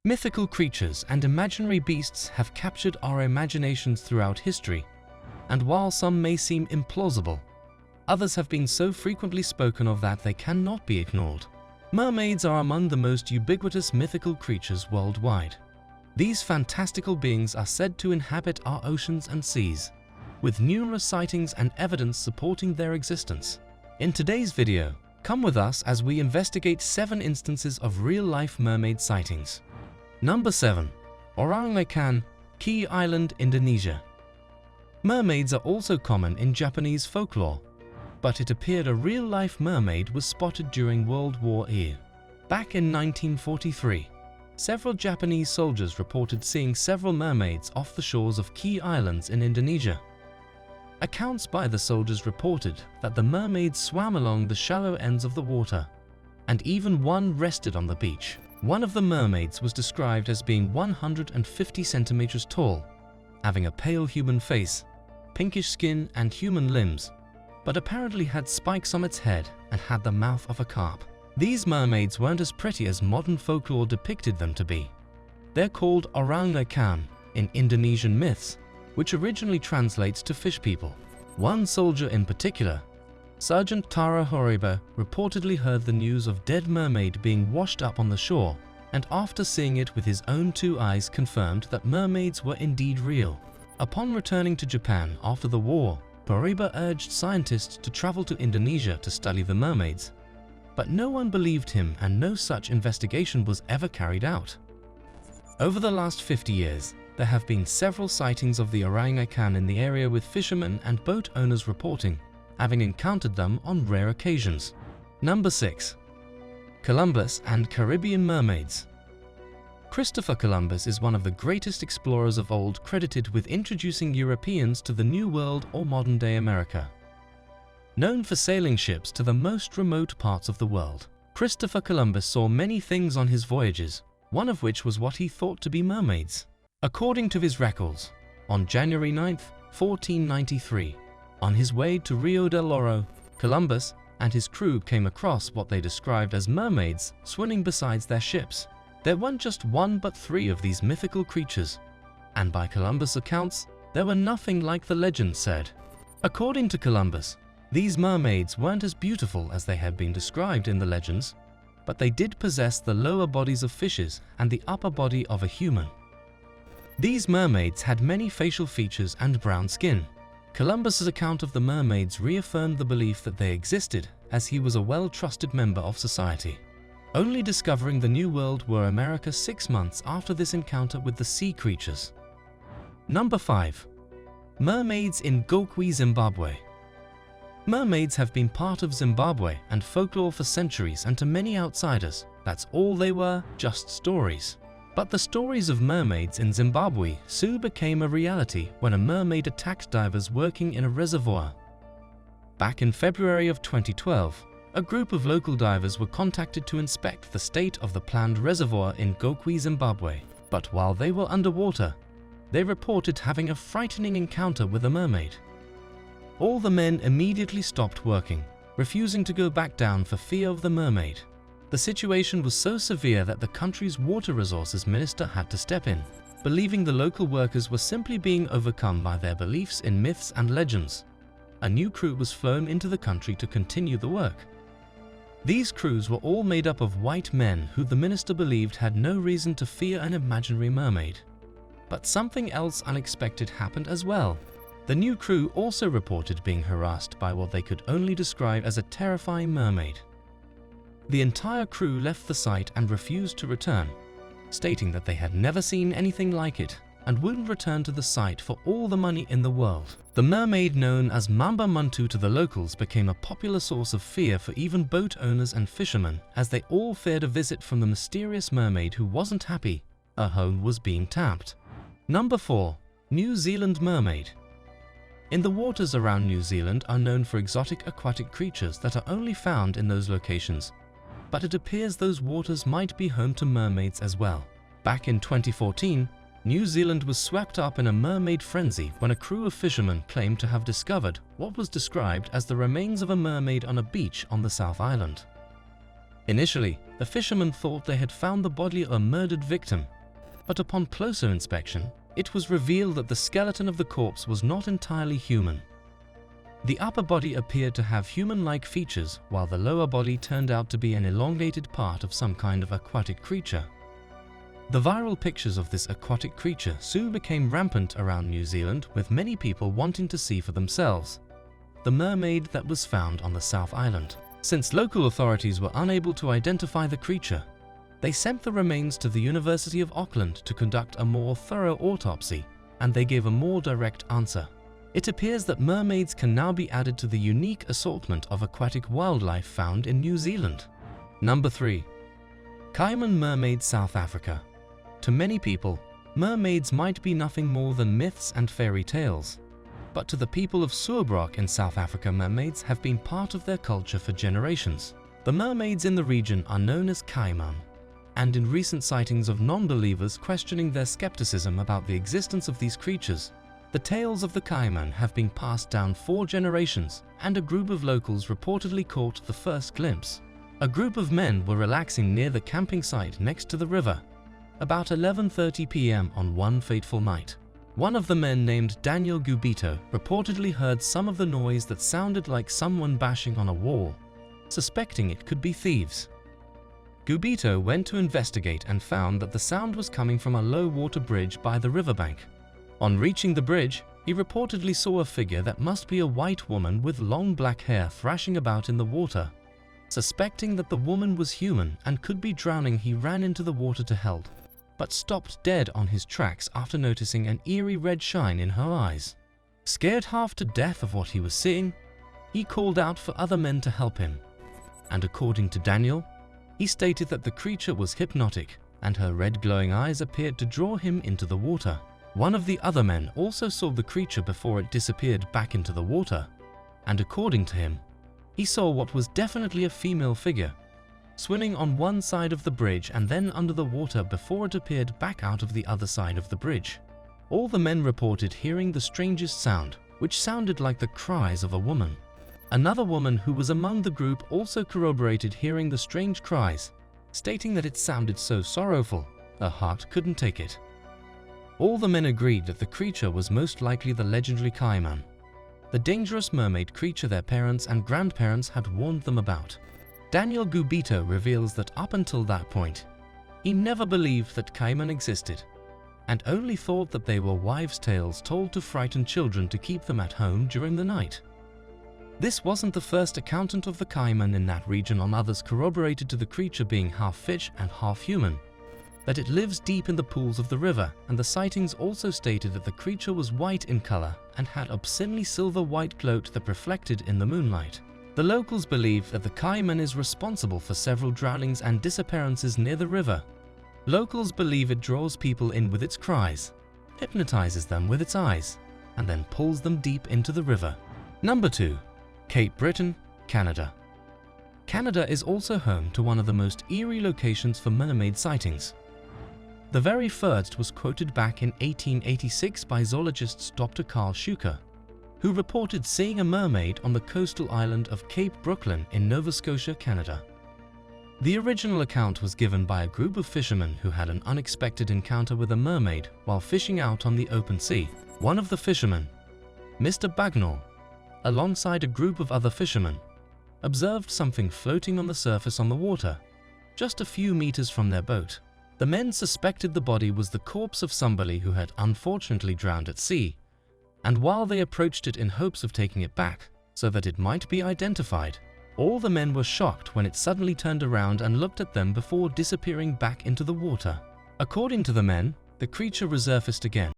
Mythical creatures and imaginary beasts have captured our imaginations throughout history, and while some may seem implausible, others have been so frequently spoken of that they cannot be ignored. Mermaids are among the most ubiquitous mythical creatures worldwide. These fantastical beings are said to inhabit our oceans and seas, with numerous sightings and evidence supporting their existence. In today's video, come with us as we investigate 7 instances of real-life mermaid sightings. Number 7. Ikan, Key Island, Indonesia. Mermaids are also common in Japanese folklore, but it appeared a real-life mermaid was spotted during World War II. Back in 1943, several Japanese soldiers reported seeing several mermaids off the shores of Key Islands in Indonesia. Accounts by the soldiers reported that the mermaids swam along the shallow ends of the water, and even one rested on the beach. One of the mermaids was described as being 150 centimeters tall, having a pale human face, pinkish skin and human limbs, but apparently had spikes on its head and had the mouth of a carp. These mermaids weren't as pretty as modern folklore depicted them to be. They're called Ikan in Indonesian myths, which originally translates to fish people. One soldier in particular, Sergeant Tara Horiba, reportedly heard the news of dead mermaid being washed up on the shore, and after seeing it with his own 2 eyes confirmed that mermaids were indeed real. Upon returning to Japan after the war, Horiba urged scientists to travel to Indonesia to study the mermaids, but no one believed him and no such investigation was ever carried out. Over the last 50 years, there have been several sightings of the Ikan in the area, with fishermen and boat owners reporting having encountered them on rare occasions. Number 6. Columbus and Caribbean mermaids. Christopher Columbus is one of the greatest explorers of old, credited with introducing Europeans to the New World or modern-day America. Known for sailing ships to the most remote parts of the world, Christopher Columbus saw many things on his voyages, one of which was what he thought to be mermaids. According to his records, on January 9, 1493, on his way to Rio de Oro, Columbus and his crew came across what they described as mermaids swimming beside their ships. There weren't just 1 but 3 of these mythical creatures, and by Columbus' accounts, they were nothing like the legend said. According to Columbus, these mermaids weren't as beautiful as they had been described in the legends, but they did possess the lower bodies of fishes and the upper body of a human. These mermaids had many facial features and brown skin. Columbus's account of the mermaids reaffirmed the belief that they existed, as he was a well-trusted member of society. Only discovering the New World were America 6 months after this encounter with the sea creatures. Number 5. Mermaids in Gokwe, Zimbabwe. Mermaids have been part of Zimbabwe and folklore for centuries, and to many outsiders, that's all they were, just stories. But the stories of mermaids in Zimbabwe soon became a reality when a mermaid attacked divers working in a reservoir. Back in February of 2012, a group of local divers were contacted to inspect the state of the planned reservoir in Gokwe, Zimbabwe. But while they were underwater, they reported having a frightening encounter with a mermaid. All the men immediately stopped working, refusing to go back down for fear of the mermaid. The situation was so severe that the country's water resources minister had to step in, believing the local workers were simply being overcome by their beliefs in myths and legends. A new crew was flown into the country to continue the work. These crews were all made up of white men who the minister believed had no reason to fear an imaginary mermaid. But something else unexpected happened as well. The new crew also reported being harassed by what they could only describe as a terrifying mermaid. The entire crew left the site and refused to return, stating that they had never seen anything like it and wouldn't return to the site for all the money in the world. The mermaid, known as Mamba Muntu to the locals, became a popular source of fear for even boat owners and fishermen, as they all feared a visit from the mysterious mermaid who wasn't happy her home was being tapped. Number 4. New Zealand Mermaid. In the waters around New Zealand are known for exotic aquatic creatures that are only found in those locations, but it appears those waters might be home to mermaids as well. Back in 2014, New Zealand was swept up in a mermaid frenzy when a crew of fishermen claimed to have discovered what was described as the remains of a mermaid on a beach on the South Island. Initially, the fishermen thought they had found the body of a murdered victim, but upon closer inspection, it was revealed that the skeleton of the corpse was not entirely human. The upper body appeared to have human-like features, while the lower body turned out to be an elongated part of some kind of aquatic creature. The viral pictures of this aquatic creature soon became rampant around New Zealand, with many people wanting to see for themselves the mermaid that was found on the South Island. Since local authorities were unable to identify the creature, they sent the remains to the University of Auckland to conduct a more thorough autopsy, and they gave a more direct answer. It appears that mermaids can now be added to the unique assortment of aquatic wildlife found in New Zealand. Number 3. Kaaiman Mermaid, South Africa. To many people, mermaids might be nothing more than myths and fairy tales. But to the people of Suabrok in South Africa, mermaids have been part of their culture for generations. The mermaids in the region are known as Kaaiman, and in recent sightings of non-believers questioning their skepticism about the existence of these creatures, the tales of the Kaaiman have been passed down 4 generations, and a group of locals reportedly caught the first glimpse. A group of men were relaxing near the camping site next to the river about 11:30 p.m. on one fateful night. One of the men, named Daniel Gubito, reportedly heard some of the noise that sounded like someone bashing on a wall, suspecting it could be thieves. Gubito went to investigate and found that the sound was coming from a low-water bridge by the riverbank. On reaching the bridge, he reportedly saw a figure that must be a white woman with long black hair thrashing about in the water. Suspecting that the woman was human and could be drowning, he ran into the water to help, but stopped dead on his tracks after noticing an eerie red shine in her eyes. Scared half to death of what he was seeing, he called out for other men to help him. And according to Daniel, he stated that the creature was hypnotic and her red glowing eyes appeared to draw him into the water. One of the other men also saw the creature before it disappeared back into the water, and according to him, he saw what was definitely a female figure, swimming on one side of the bridge and then under the water before it appeared back out of the other side of the bridge. All the men reported hearing the strangest sound, which sounded like the cries of a woman. Another woman who was among the group also corroborated hearing the strange cries, stating that it sounded so sorrowful, her heart couldn't take it. All the men agreed that the creature was most likely the legendary Kaaiman, the dangerous mermaid creature their parents and grandparents had warned them about. Daniel Gubito reveals that up until that point, he never believed that Kaaiman existed, and only thought that they were wives' tales told to frighten children to keep them at home during the night. This wasn't the first account of the Kaaiman in that region, on others corroborated to the creature being half fish and half human, that it lives deep in the pools of the river, and the sightings also stated that the creature was white in color and had obscenely silver-white glow that reflected in the moonlight. The locals believe that the Kaaiman is responsible for several drownings and disappearances near the river. Locals believe it draws people in with its cries, hypnotizes them with its eyes, and then pulls them deep into the river. Number 2. Cape Breton, Canada. Canada is also home to one of the most eerie locations for mermaid sightings. The very first was quoted back in 1886 by zoologist Dr. Carl Schuker, who reported seeing a mermaid on the coastal island of Cape Brooklyn in Nova Scotia, Canada. The original account was given by a group of fishermen who had an unexpected encounter with a mermaid while fishing out on the open sea. One of the fishermen, Mr. Bagnall, alongside a group of other fishermen, observed something floating on the surface on the water, just a few meters from their boat. The men suspected the body was the corpse of somebody who had unfortunately drowned at sea, and while they approached it in hopes of taking it back so that it might be identified, all the men were shocked when it suddenly turned around and looked at them before disappearing back into the water. According to the men, the creature resurfaced again,